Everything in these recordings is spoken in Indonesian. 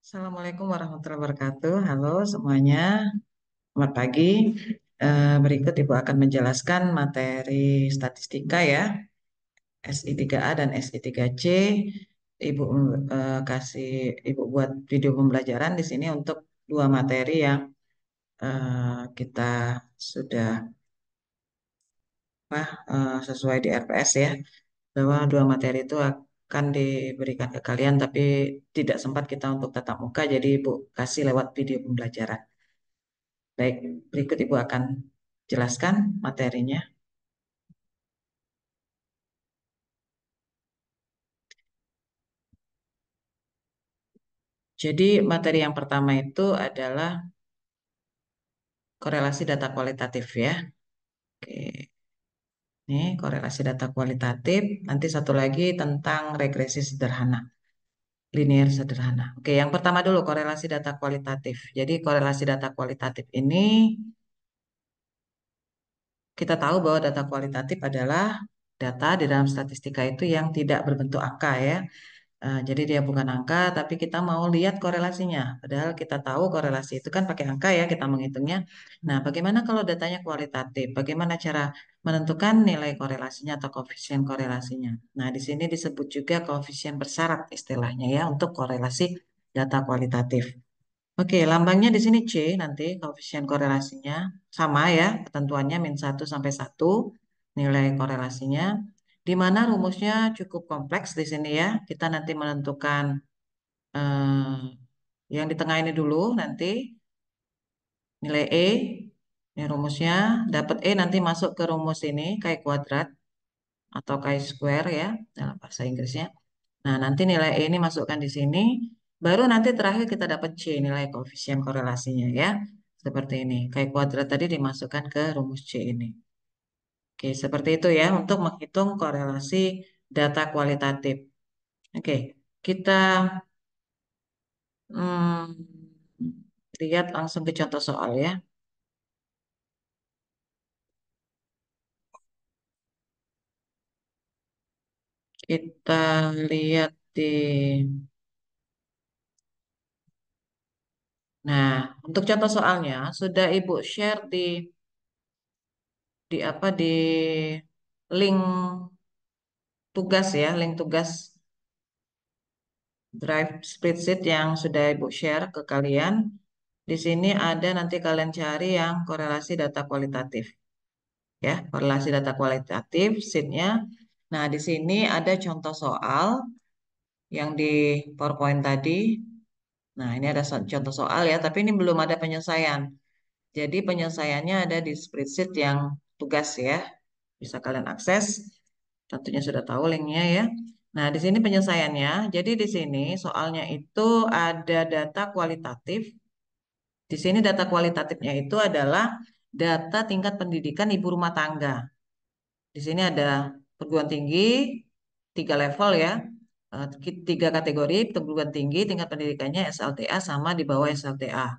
Assalamualaikum warahmatullahi wabarakatuh. Halo semuanya, selamat pagi. Berikut Ibu akan menjelaskan materi statistika ya, SI3A dan SI3C. Ibu kasih Ibu buat video pembelajaran di sini untuk dua materi yang kita sudah sesuai di RPS ya, bahwa dua materi itu akan diberikan ke kalian, tapi tidak sempat kita untuk tatap muka, jadi Ibu kasih lewat video pembelajaran. Baik, berikut Ibu akan jelaskan materinya. Jadi materi yang pertama itu adalah korelasi data kualitatif ya. Oke, ini korelasi data kualitatif. Nanti satu lagi tentang regresi sederhana, linear sederhana. Oke, yang pertama dulu korelasi data kualitatif. Jadi korelasi data kualitatif ini kita tahu bahwa data kualitatif adalah data di dalam statistika itu yang tidak berbentuk angka ya. Jadi dia bukan angka, tapi kita mau lihat korelasinya. Padahal kita tahu korelasi itu kan pakai angka ya, kita menghitungnya. Nah, bagaimana kalau datanya kualitatif? Bagaimana cara menentukan nilai korelasinya atau koefisien korelasinya? Nah, di sini disebut juga koefisien bersyarat istilahnya ya untuk korelasi data kualitatif. Oke, lambangnya di sini C nanti koefisien korelasinya sama ya, ketentuannya -1 sampai 1 nilai korelasinya. Di mana rumusnya cukup kompleks di sini ya. Kita nanti menentukan eh, yang di tengah ini dulu nanti nilai E. Ini rumusnya dapat E nanti masuk ke rumus ini kayak kuadrat atau kayak square ya dalam bahasa Inggrisnya. Nah, nanti nilai E ini masukkan di sini, baru nanti terakhir kita dapat C, nilai koefisien korelasinya ya. Seperti ini. Kayak kuadrat tadi dimasukkan ke rumus C ini. Oke, seperti itu ya untuk menghitung korelasi data kualitatif. Oke, kita hmm, lihat langsung ke contoh soal ya. Kita lihat di Nah, untuk contoh soalnya sudah Ibu share di apa di link tugas ya, link tugas drive spreadsheet yang sudah Ibu share ke kalian. Di sini ada nanti kalian cari yang korelasi data kualitatif. Ya, korelasi data kualitatif sheetnya. Nah, di sini ada contoh soal yang di PowerPoint tadi. Nah, ini ada contoh soal ya, tapi ini belum ada penyelesaian. Jadi penyelesaiannya ada di spreadsheet yang tugas ya. Bisa kalian akses. Tentunya sudah tahu linknya ya. Nah, di sini penyelesaiannya. Jadi di sini soalnya itu ada data kualitatif. Di sini data kualitatifnya itu adalah data tingkat pendidikan ibu rumah tangga. Di sini ada perguruan tinggi, 3 level ya, tiga kategori, perguruan tinggi, tingkat pendidikannya SLTA sama di bawah SLTA.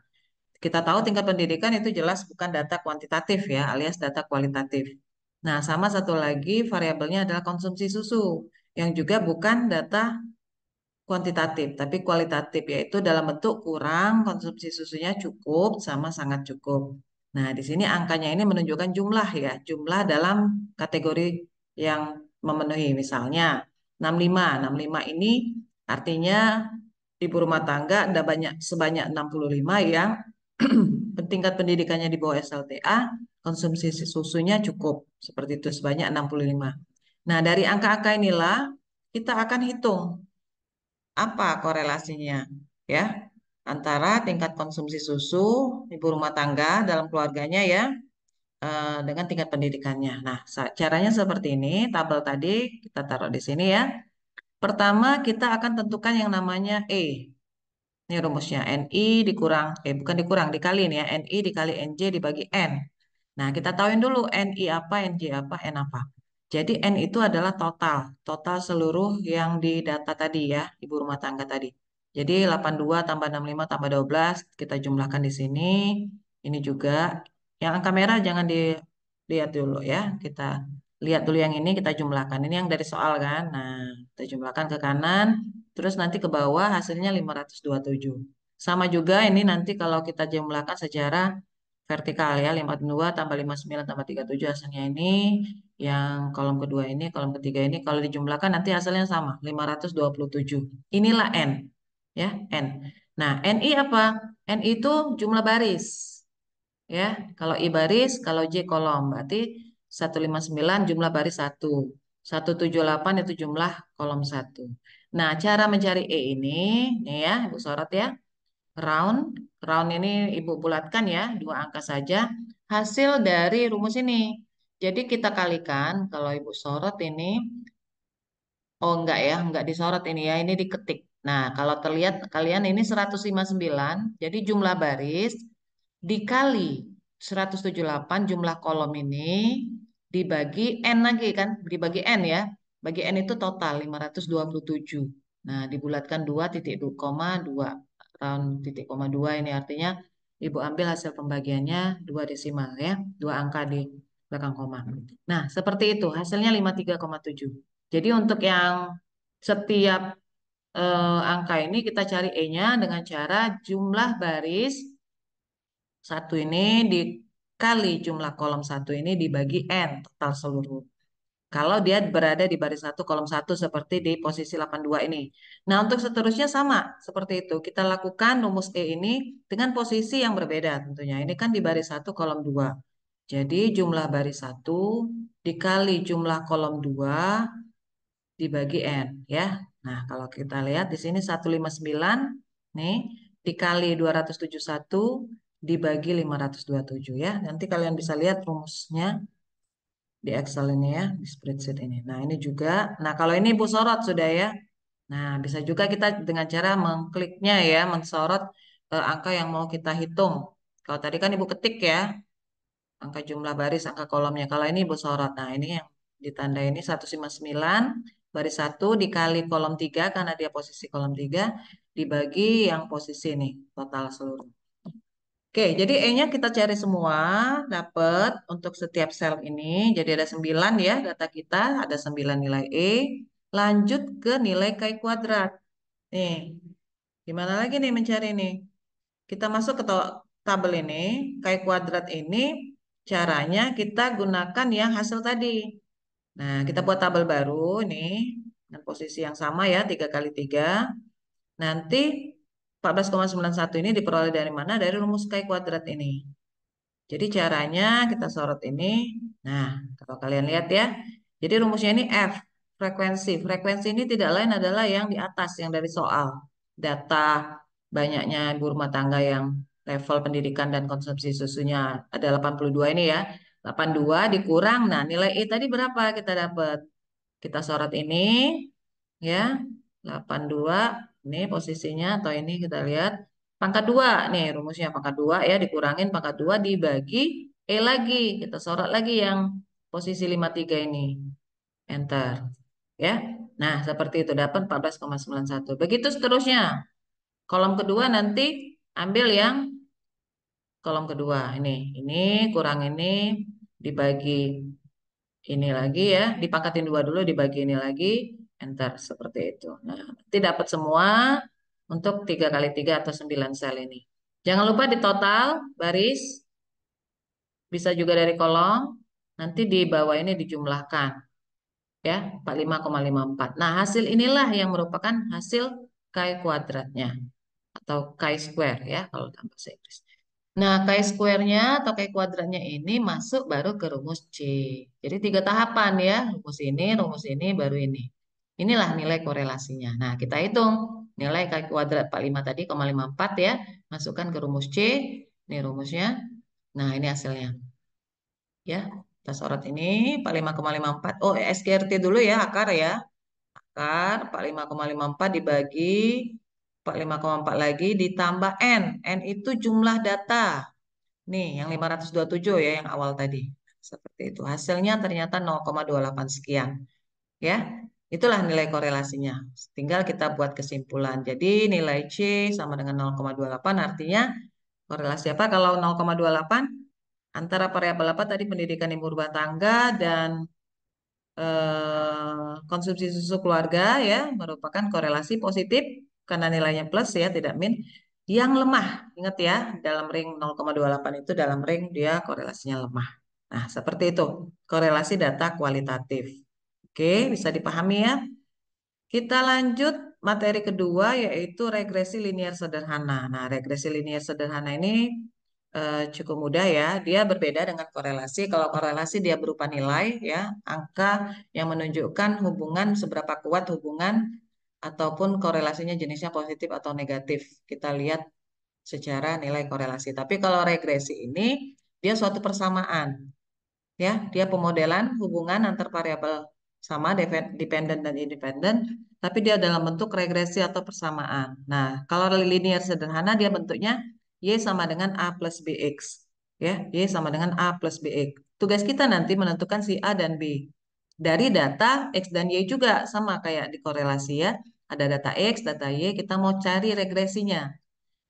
Kita tahu tingkat pendidikan itu jelas bukan data kuantitatif ya, alias data kualitatif. Nah, sama satu lagi variabelnya adalah konsumsi susu, yang juga bukan data kuantitatif, tapi kualitatif, yaitu dalam bentuk kurang, konsumsi susunya cukup, sama sangat cukup. Nah, di sini angkanya ini menunjukkan jumlah ya, jumlah dalam kategori yang memenuhi. Misalnya 65, 65 ini artinya ibu rumah tangga ada sebanyak 65 yang tingkat pendidikannya di bawah SLTA, konsumsi susunya cukup. Seperti itu sebanyak 65. Nah, dari angka-angka inilah kita akan hitung apa korelasinya ya antara tingkat konsumsi susu ibu rumah tangga dalam keluarganya ya dengan tingkat pendidikannya. Nah, caranya seperti ini, tabel tadi kita taruh di sini ya. Pertama, kita akan tentukan yang namanya E. Ini rumusnya NI dikurang, bukan dikurang, dikali nih ya. NI dikali NJ dibagi N. Nah, kita tahuin dulu NI apa, NJ apa, N apa. Jadi N itu adalah total, total seluruh yang di data tadi ya, ibu rumah tangga tadi. Jadi 82 tambah 65 tambah 12 kita jumlahkan di sini. Ini juga yang angka merah jangan dilihat dulu ya. Kita lihat dulu yang ini kita jumlahkan. Ini yang dari soal kan. Nah, kita jumlahkan ke kanan, terus nanti ke bawah hasilnya 527. Sama juga ini nanti kalau kita jumlahkan secara vertikal ya, 52 tambah 59 tambah 37 hasilnya ini, yang kolom kedua ini, kolom ketiga ini, kalau dijumlahkan nanti hasilnya sama, 527. Inilah N, ya, N. Nah, NI apa? NI itu jumlah baris, ya. Kalau I baris, kalau J kolom, berarti 159 jumlah baris 1. 178 itu jumlah kolom 1. Nah, cara mencari E ini, nih ya, Ibu sorot ya. Round, round ini Ibu bulatkan ya, 2 angka saja. Hasil dari rumus ini. Jadi kita kalikan, kalau Ibu sorot ini, oh enggak ya, enggak disorot ini ya, ini diketik. Nah, kalau terlihat kalian ini 159, jadi jumlah baris dikali 178 jumlah kolom ini dibagi N lagi kan, dibagi N ya. Bagi N itu total 527. Nah, dibulatkan 2,2, round titik koma 2 ini artinya Ibu ambil hasil pembagiannya 2 desimal ya, 2 angka di belakang koma. Nah, seperti itu hasilnya 53,7. Jadi untuk yang setiap angka ini kita cari E-nya dengan cara jumlah baris satu ini dikali jumlah kolom satu ini dibagi N total seluruh. Kalau dia berada di baris satu kolom satu seperti di posisi 82 ini. Nah, untuk seterusnya sama seperti itu. Kita lakukan rumus E ini dengan posisi yang berbeda tentunya. Ini kan di baris satu kolom 2. Jadi jumlah baris satu dikali jumlah kolom 2 dibagi N ya. Nah, kalau kita lihat di sini 159 nih dikali 271 dibagi 527 ya. Nanti kalian bisa lihat rumusnya di Excel ini ya, di spreadsheet ini. Nah, ini juga. Nah, kalau ini Ibu sorot sudah ya. Nah, bisa juga kita dengan cara mengkliknya ya, mensorot angka yang mau kita hitung. Kalau tadi kan Ibu ketik ya, angka jumlah baris, angka kolomnya. Kalau ini Ibu sorot. Nah, ini yang ditanda ini 159 baris 1 dikali kolom 3 karena dia posisi kolom 3 dibagi yang posisi ini total seluruh. Oke, jadi E-nya kita cari semua, dapat untuk setiap sel ini. Jadi ada 9 ya data kita, ada 9 nilai E. Lanjut ke nilai K kuadrat. Nih, gimana lagi nih mencari nih? Kita masuk ke tabel ini, K kuadrat ini caranya kita gunakan yang hasil tadi. Nah, kita buat tabel baru nih dengan posisi yang sama ya, 3 kali 3. Nanti 14,91 ini diperoleh dari mana? Dari rumus K kuadrat ini. Jadi caranya kita sorot ini. Nah, kalau kalian lihat ya. Jadi rumusnya ini F, frekuensi. Frekuensi ini tidak lain adalah yang di atas, yang dari soal. Data banyaknya ibu rumah tangga yang level pendidikan dan konsumsi susunya ada 82 ini ya. 82 dikurang, nah nilai E tadi berapa kita dapat? Kita sorot ini ya. 82 ini posisinya atau ini kita lihat pangkat 2 nih rumusnya pangkat 2 ya dikurangin pangkat 2 dibagi E lagi. Kita sorot lagi yang posisi 53 ini. Enter. Ya. Nah, seperti itu dapat 14,91. Begitu seterusnya. Kolom kedua nanti ambil yang kolom kedua ini. Ini kurang ini dibagi ini lagi ya, dipangkatin 2 dulu, dibagi ini lagi, enter seperti itu. Nah, nanti dapat semua untuk 3 kali 3 atau 9 sel ini. Jangan lupa di total baris, bisa juga dari kolom, nanti di bawah ini dijumlahkan ya, 45,54. Nah, hasil inilah yang merupakan hasil K kuadratnya atau K square ya kalau dalam bahasa Inggris. Nah, chi-square-nya atau chi-kuadratnya ini masuk baru ke rumus C. Jadi 3 tahapan ya, rumus ini, baru ini. Inilah nilai korelasinya. Nah, kita hitung nilai chi-kuadrat 45 tadi, 0,54 ya. Masukkan ke rumus C. Ini rumusnya. Nah, ini hasilnya. Ya, kita sorot ini 45,54. Oh, SKRT dulu ya, akar ya. Akar 45,54 dibagi 45,4 lagi ditambah N. N itu jumlah data. Nih, yang 527 ya, yang awal tadi. Seperti itu. Hasilnya ternyata 0,28 sekian. Ya, itulah nilai korelasinya. Tinggal kita buat kesimpulan. Jadi nilai C sama dengan 0,28 artinya korelasi apa? Kalau 0,28 antara variabel apa tadi pendidikan ibu rumah tangga dan konsumsi susu keluarga ya merupakan korelasi positif karena nilainya plus ya tidak min yang lemah. Ingat ya, dalam ring 0,28 itu dalam ring dia korelasinya lemah. Nah, seperti itu korelasi data kualitatif. Oke, bisa dipahami ya. Kita lanjut materi kedua yaitu regresi linier sederhana. Nah, regresi linier sederhana ini cukup mudah ya. Dia berbeda dengan korelasi. Kalau korelasi dia berupa nilai ya, angka yang menunjukkan hubungan seberapa kuat hubungan ataupun korelasinya jenisnya positif atau negatif. Kita lihat secara nilai korelasi. Tapi kalau regresi ini dia suatu persamaan ya, dia pemodelan hubungan antar variabel sama dependen dan independen, tapi dia dalam bentuk regresi atau persamaan. Nah, kalau linear sederhana dia bentuknya Y sama dengan A plus BX. Ya, Y sama dengan A plus BX. Tugas kita nanti menentukan si A dan B. Dari data X dan Y juga sama kayak di korelasi ya. Ada data X, data Y, kita mau cari regresinya.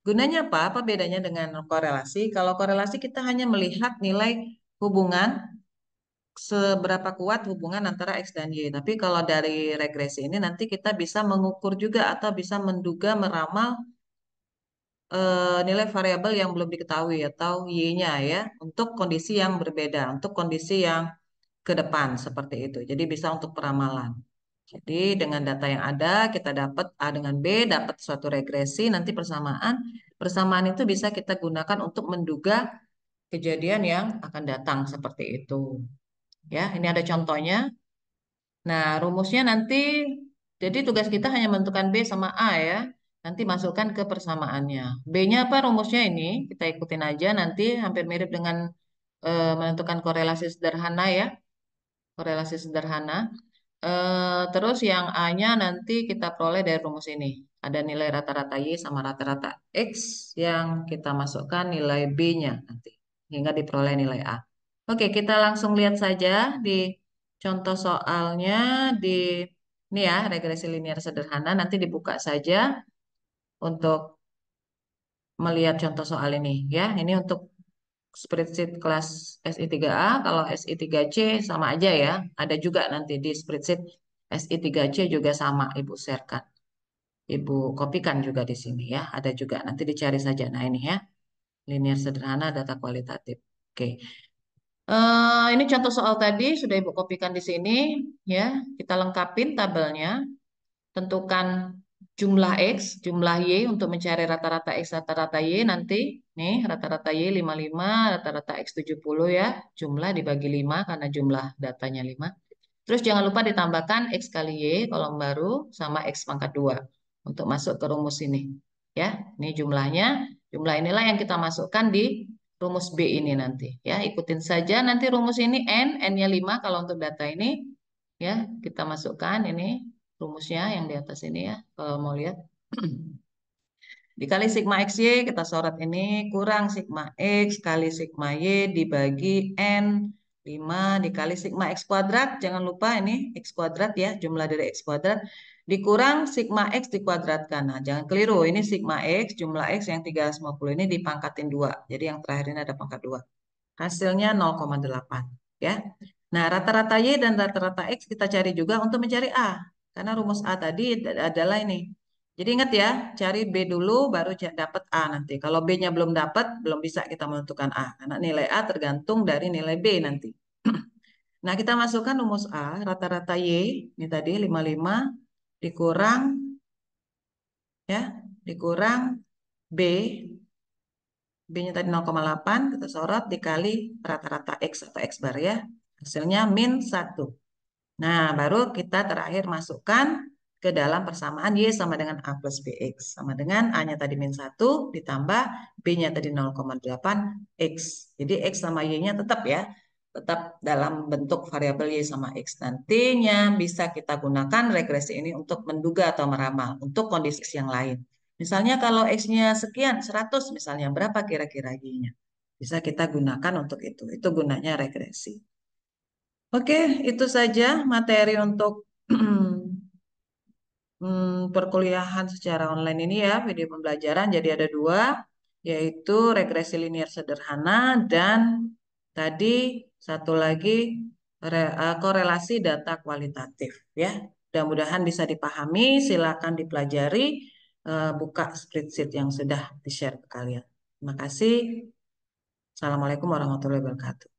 Gunanya apa? Apa bedanya dengan korelasi? Kalau korelasi kita hanya melihat nilai hubungan seberapa kuat hubungan antara X dan Y. Tapi kalau dari regresi ini nanti kita bisa mengukur juga atau bisa menduga meramal nilai variabel yang belum diketahui atau Y-nya ya untuk kondisi yang berbeda, untuk kondisi yang ke depan seperti itu. Jadi bisa untuk peramalan. Jadi dengan data yang ada kita dapat A dengan B, dapat suatu regresi, nanti persamaan. Persamaan itu bisa kita gunakan untuk menduga kejadian yang akan datang seperti itu. Ya, ini ada contohnya. Nah, rumusnya nanti, jadi tugas kita hanya menentukan B sama A ya. Nanti masukkan ke persamaannya. B-nya apa rumusnya ini? Kita ikutin aja nanti hampir mirip dengan menentukan korelasi sederhana ya. Korelasi sederhana. Terus yang A-nya nanti kita peroleh dari rumus ini. Ada nilai rata-rata Y sama rata-rata X yang kita masukkan nilai B-nya nanti. Hingga diperoleh nilai A. Oke, kita langsung lihat saja di contoh soalnya di ini ya, regresi linear sederhana. Nanti dibuka saja untuk melihat contoh soal ini ya. Ini untuk spreadsheet kelas SI3A. Kalau SI3C sama aja ya. Ada juga nanti di spreadsheet SI3C juga sama Ibu sharekan. Ibu kopikan juga di sini ya. Ada juga nanti dicari saja. Nah ini ya. Linear sederhana data kualitatif. Oke. Ini contoh soal tadi sudah Ibu kopikan di sini ya. Kita lengkapin tabelnya. Tentukan jumlah X, jumlah Y untuk mencari rata-rata X, rata-rata Y nanti. Nih, rata-rata Y 55, rata-rata X 70 ya. Jumlah dibagi 5 karena jumlah datanya 5. Terus jangan lupa ditambahkan X kali Y kolom baru sama X pangkat 2 untuk masuk ke rumus ini. Ya, ini jumlahnya. Jumlah inilah yang kita masukkan di rumus B ini nanti. Ya, ikutin saja nanti rumus ini N-nya 5 kalau untuk data ini. Ya, kita masukkan ini rumusnya yang di atas ini ya, kalau mau lihat. Dikali sigma XY, kita sorot ini, kurang sigma X kali sigma Y dibagi N 5 dikali sigma X kuadrat. Jangan lupa ini X kuadrat ya, jumlah dari X kuadrat. Dikurang sigma X dikuadratkan. Nah, jangan keliru, ini sigma X, jumlah X yang 350 ini dipangkatin 2. Jadi yang terakhir ini ada pangkat 2. Hasilnya 0,8 ya. Nah, rata-rata Y dan rata-rata X kita cari juga untuk mencari A. Karena rumus A tadi adalah ini. Jadi ingat ya, cari B dulu baru dapat A nanti. Kalau B-nya belum dapat, belum bisa kita menentukan A. Karena nilai A tergantung dari nilai B nanti. Nah, kita masukkan rumus A, rata-rata Y, ini tadi 55, dikurang, ya, dikurang B, B-nya tadi 0,8, kita sorot dikali rata-rata X atau X bar ya. Hasilnya min 1. Nah, baru kita terakhir masukkan ke dalam persamaan Y sama dengan A plus BX. Sama dengan A-nya tadi min 1 ditambah B-nya tadi 0,8 X. Jadi X sama Y-nya tetap ya. Tetap dalam bentuk variabel Y sama X. Nantinya bisa kita gunakan regresi ini untuk menduga atau meramal untuk kondisi X yang lain. Misalnya kalau X-nya sekian, 100 misalnya, berapa kira-kira Y-nya? Bisa kita gunakan untuk itu. Itu gunanya regresi. Oke, itu saja materi untuk perkuliahan secara online ini ya, video pembelajaran. Jadi ada dua, yaitu regresi linear sederhana dan tadi satu lagi korelasi data kualitatif ya. Mudah-mudahan bisa dipahami, silakan dipelajari. buka spreadsheet yang sudah di-share ke kalian. Terima kasih. Assalamualaikum warahmatullahi wabarakatuh.